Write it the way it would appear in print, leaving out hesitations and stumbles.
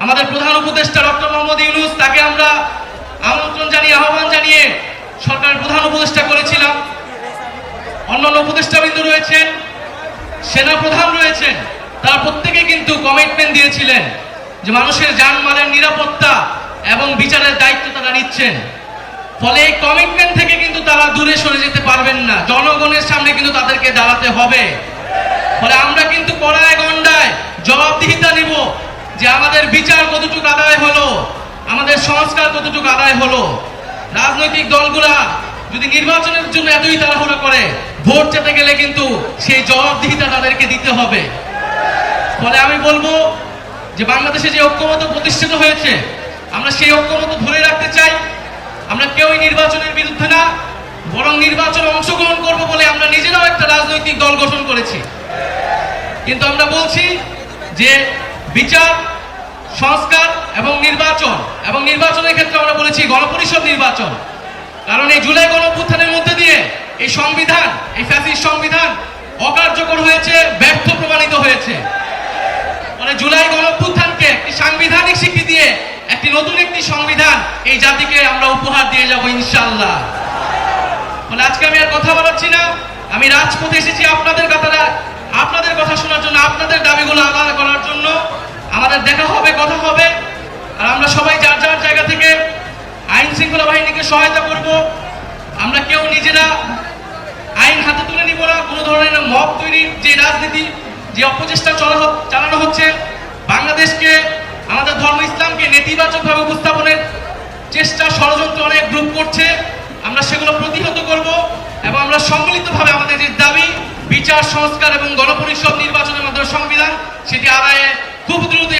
আমাদের প্রধান উপদেষ্টা ডক্টর মোহাম্মদ ইউনূস, তাকে আমরা আমন্ত্রণ জানিয়ে আহ্বান জানিয়ে সরকারের প্রধান উপদেষ্টা করেছিলাম। অন্যান্য উপদেষ্টাবৃন্দ রয়েছেন, সেনা প্রধান রয়েছেন, তারা প্রত্যেকে কিন্তু কমিটমেন্ট দিয়েছিলেন যে মানুষের জানমালের নিরাপত্তা এবং বিচারের দায়িত্ব তারা নিচ্ছেন। ফলে এই কমিটমেন্ট থেকে কিন্তু তারা দূরে সরে যেতে পারবেন না, জনগণের সামনে কিন্তু তাদেরকে দাঁড়াতে হবে। ফলে আমরা কিন্তু কড়ায় গণ্ডায় জবাবদিহিতা নিব যে আমাদের বিচার কতটুকু আদায় হলো, আমাদের সংস্কার কতটুকু আদায় হলো। রাজনৈতিক দলগুলা যদি নির্বাচনের জন্য এতই তাড়াহুড়ো করে, ভোট যেতে গেলে কিন্তু সেই জবাবদিহিতা তাদেরকে দিতে হবে। ফলে আমি বলবো যে বাংলাদেশে যে ঐক্যমত্য প্রতিষ্ঠিত হয়েছে, আমরা সেই ঐক্যমত্য ধরে রাখতে চাই। আমরা কেউই নির্বাচনের বিরুদ্ধে না, বরং নির্বাচনে অংশগ্রহণ করব বলে আমরা নিজেরাও একটা রাজনৈতিক দল গঠন করেছি। কিন্তু আমরা বলছি যে বিচার, সংস্কার এবং নির্বাচনের ক্ষেত্রে আমরা বলেছি গণপরিষদ নির্বাচন। কারণ এই জুলাই গণঅভ্যুত্থানের মধ্যে দিয়ে এই সংবিধান, এই ফ্যাসিস্ট সংবিধান অকার্যকর হয়েছে, ব্যর্থ প্রমাণিত হয়েছে। মানে জুলাই গণঅভ্যুত্থানকে একটি সাংবিধানিক স্বীকৃতি দিয়ে একটি নতুন একটি সংবিধান এই জাতিকে আমরা উপহার দিয়ে যাব ইনশাআল্লাহ। মানে আজকে আমি আর কথা বাড়াচ্ছি না, আমি রাজপথে এসেছি আপনাদের কথা শোনার জন্য, আপনাদের দাবিগুলো আদায় করার জন্য। আমাদের দেখা হবে, কথা হবে, আর আমরা সবাই যার যার জায়গা থেকে আইন শৃঙ্খলা বাহিনীকে সহায়তা করব। আমরা কেউ নিজেরা আইন হাতে তুলে নিব না। কোনো ধরনের মব তৈরির যে রাজনীতি, যে অপচেষ্টা চালানো হচ্ছে, বাংলাদেশকে, আমাদের ধর্ম ইসলামকে নেতিবাচকভাবে উপস্থাপনের চেষ্টা, ষড়যন্ত্র অনেক গ্রুপ করছে, আমরা সেগুলো প্রতিহত করব এবং আমরা সম্মিলিতভাবে আমাদের যে দাবি বিচার, সংস্কার এবং গণপরিষদ নির্বাচনের মাধ্যমে সংবিধান, সেটি আদায়ে খুব দ্রুত